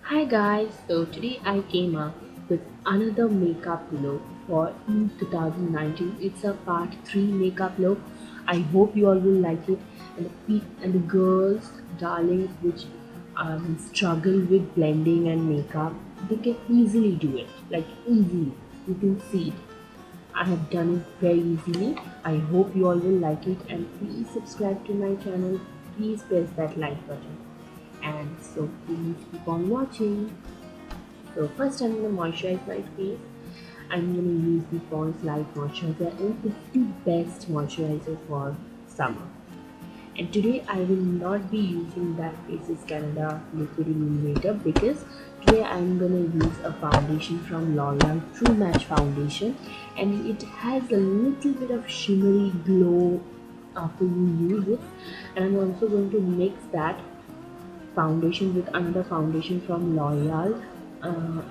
Hi guys, so today I came up with another makeup look for 2019. It's a part 3 makeup look. I hope you all will like it, and the girls, darlings, which struggle with blending and makeup, they can easily do it. Like easily, you can see it. I have done it very easily. I hope you all will like it, and please subscribe to my channel. Please press that like button, and so please keep on watching. So first I'm going to moisturize my face. I'm going to use the Pond's Light Moisturizer, and it's the best moisturizer for summer. And today I will not be using that Faces Canada liquid illuminator, because today I'm going to use a foundation from L'Oreal True Match Foundation, and it has a little bit of shimmery glow after you use it. And I'm also going to mix that foundation with another foundation from L'Oreal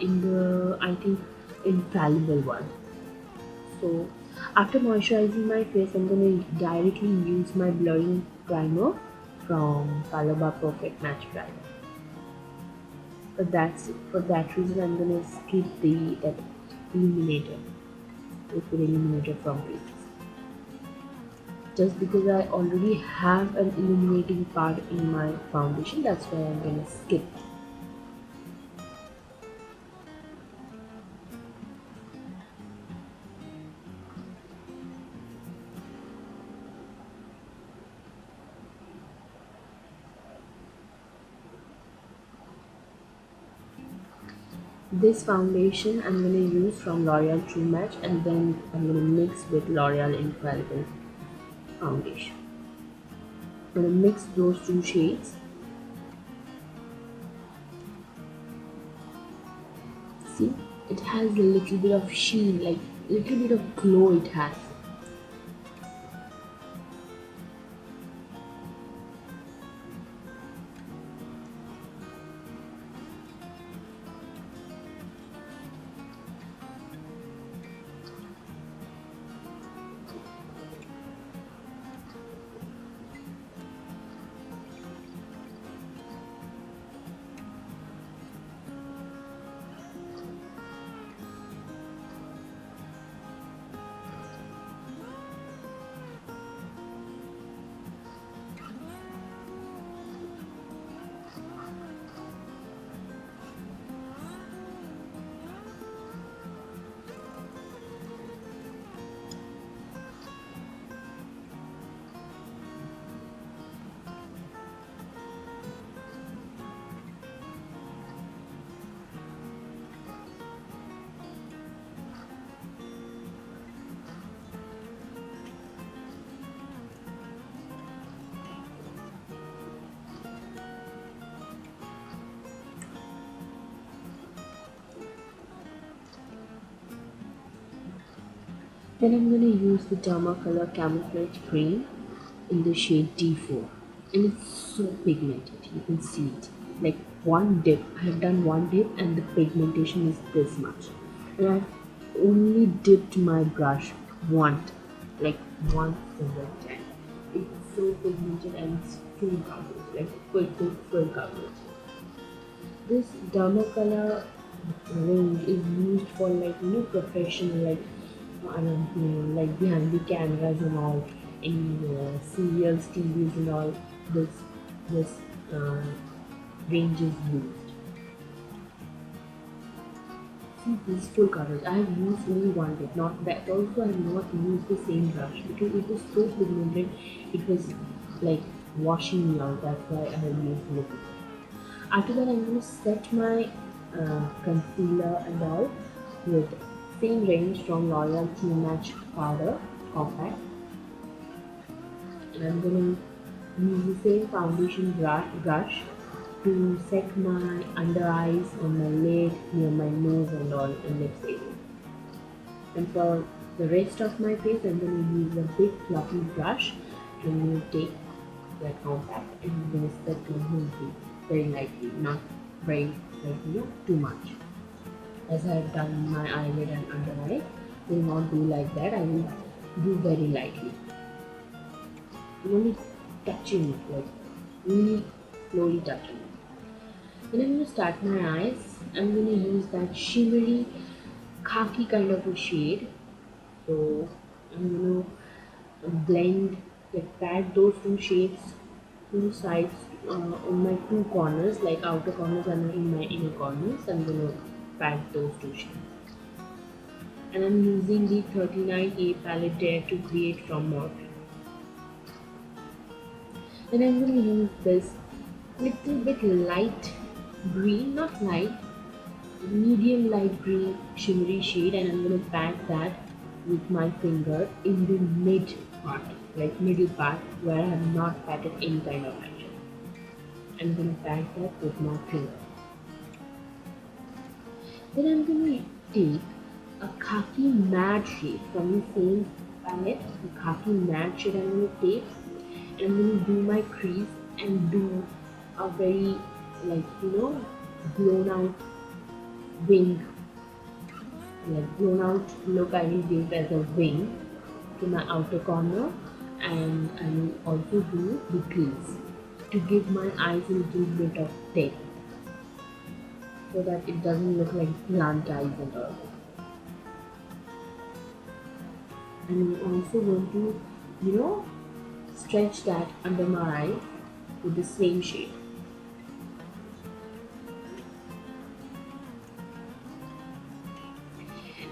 in the, I think, infallible one. So after moisturizing my face, I'm going to directly use my blurring primer from Color Bar Perfect Match Primer. For that reason, I'm going to skip that illuminator, liquid illuminator from Faces. Just because I already have an illuminating part in my foundation, that's why I'm going to skip. This foundation I'm going to use from L'Oreal True Match, and then I'm going to mix with L'Oreal Infallible foundation. I'm going to mix those two shades. See, it has a little bit of sheen, like a little bit of glow it has. Then I'm going to use the Dermacolor Camouflage Cream in the shade D4. And it's so pigmented, you can see it. Like one dip, I have done one dip and the pigmentation is this much. And I've only dipped my brush once, like one single time. It's so pigmented and it's full coverage, like full coverage. This Dermacolor range is used for, like, professional, like I don't know, like behind the cameras and all, in serials, TVs and all. This uh, range is used. See, this full coverage. I have used only one dip. Not that also I have not used the same brush because it was so pigmented. It was like washing me out. That's why I have used liquid. After that, I'm going to set my concealer and all with same range from L'Oreal True Match Powder Compact. And I'm going to use the same foundation brush to set my under eyes, on my lid, near my nose and all, in lips area. And for the rest of my face, I'm going to use a big fluffy brush, and I'm going to take that compact and I'm going to set my whole face very lightly, not very lightly, too much. As I have done in my eyelid and under eye, will not do like that. I will do very lightly. I'm only touching it, like really slowly touching it. Then I'm going to start my eyes. I'm going to use that shimmery khaki kind of a shade. So I'm going to blend, like pat those two shades, two sides on my two corners, like outer corners and in my inner corners. I'm going to pat those two shades. And I'm using the 39A palette there to create from Morphe. And I'm going to use this little bit light green, not light, medium light green shimmery shade, and I'm going to pat that with my finger in the mid part, like middle part where I have not patted any kind of action. I'm going to pat that with my finger. Then I'm going to take a khaki matte shade from the same palette, the khaki matte shade I'm going to take, and I'm going to do my crease and do a very, like, blown out wing, like blown out look. I will give as a wing to my outer corner, and I will also do the crease to give my eyes a little bit of depth so that it doesn't look like blunt eyes at all. And I'm also going to stretch that under my eye with the same shade.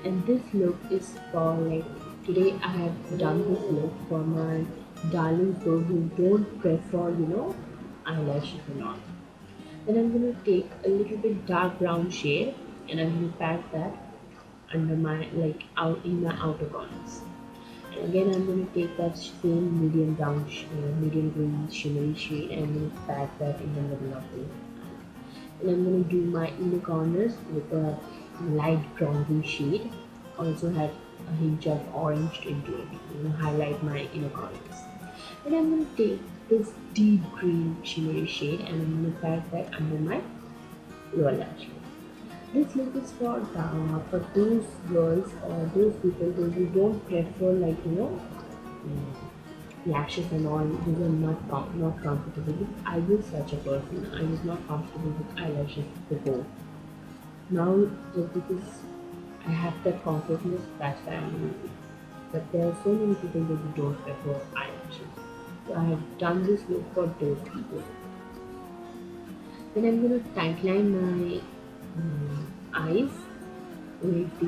And this look is for, like, today I have done this look for my darlings, those who don't prefer eyelashes and all. Then I'm going to take a little bit dark brown shade and I'm going to pat that under my, like, out in my outer corners. And again I'm going to take that same medium brown medium green shimmery shade and I'm going to pat that in the middle of it. And I'm going to do my inner corners with a light bronzy shade. Also have a hint of orange into it, highlight my inner corners. And I'm going to take this deep green shimmery shade and I'm going to pat that under my lower lash line. This look is for those girls or those people who don't prefer, like, lashes and all. These are not comfortable. I was such a person. I was not comfortable with eyelashes before. Now, just because I have that comfortness, that's why I'm using it. But there are so many people who don't prefer eyelashes. So I have done this look for those people. Then I'm going to tightline my eyes with the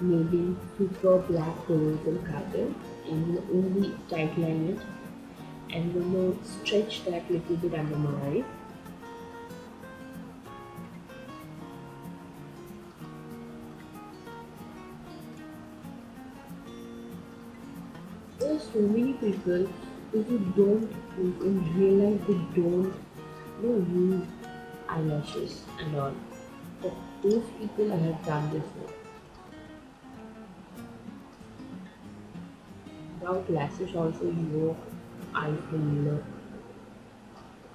Maybelline Super Black Horizon Concealer, and only tightline it, and I'm going to stretch that little bit under my eyes. There are so many people who don't, in real life, they don't use eyelashes and all. But those people I have done this with. Without lashes also, your eyes will look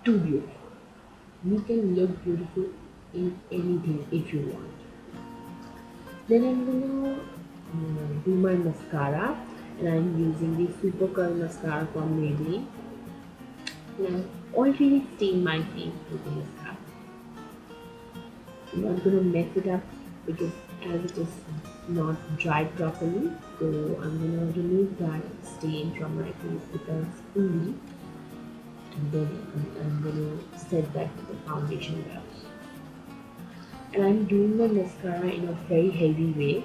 too beautiful. You can look beautiful in anything if you want. Then I'm gonna do my mascara, and I'm using the Super Curl mascara from Maybelline. And I've already stained my face with the mascara. I'm not gonna mess it up because as it is not dried properly, so I'm gonna remove that stain from my face with a spoon, and then I'm gonna set that with the foundation brush. And I'm doing my mascara in a very heavy way.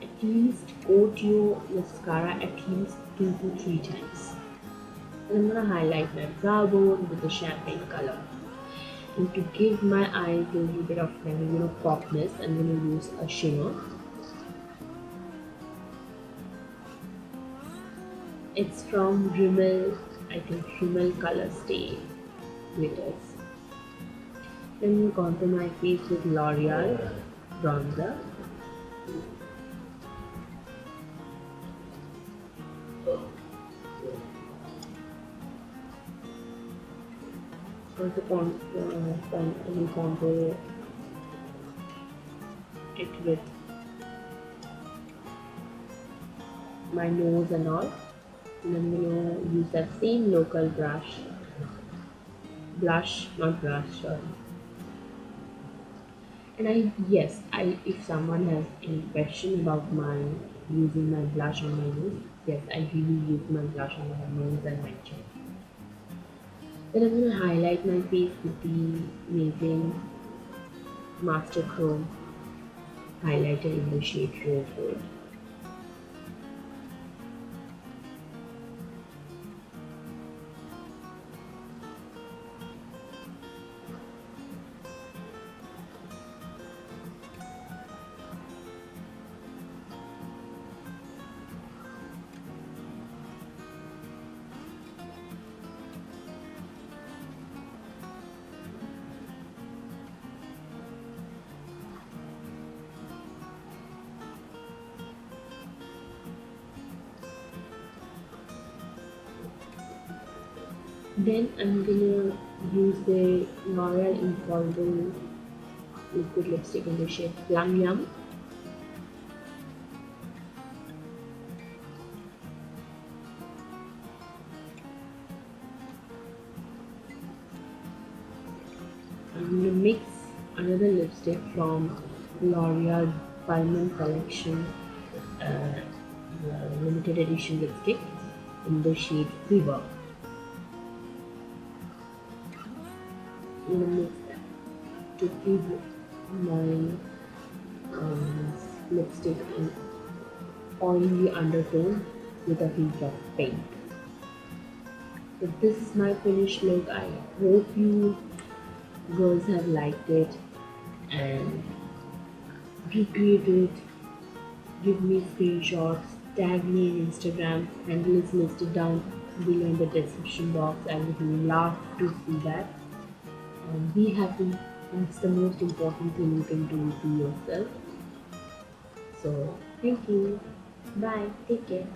At least coat your mascara at least 2 to 3 times. And I'm gonna highlight my brow bone with the champagne color. And to give my eyes a little bit of popness, I'm gonna use a shimmer. It's from Rimmel, I think Rimmel Color Stay Glitters. Then I'm going to contour my face with L'Oreal bronzer. Also contour it with my nose and all. And I'm gonna use that same local not brush, sorry. And yes, if someone has any question about my using my blush on my nose, yes, I really use my blush on my nose and my chin. Then I'm gonna highlight my face with the Maybelline Master Chrome highlighter in the shade Rose Gold. Then I'm gonna use the L'Oreal Infallible liquid lipstick in the shade Plum Yum. I'm gonna mix another lipstick from L'Oreal BALMAIN collection limited edition lipstick in the shade Fever. I'm gonna mix that to give my lipstick an oily undertone with a hint of pink. So this is my finished look. I hope you girls have liked it and recreate it. Give me screenshots, tag me in Instagram, handle is listed down below in the description box. I would love to see that. And be happy. That's the most important thing you can do to yourself. So thank you. Bye. Take care.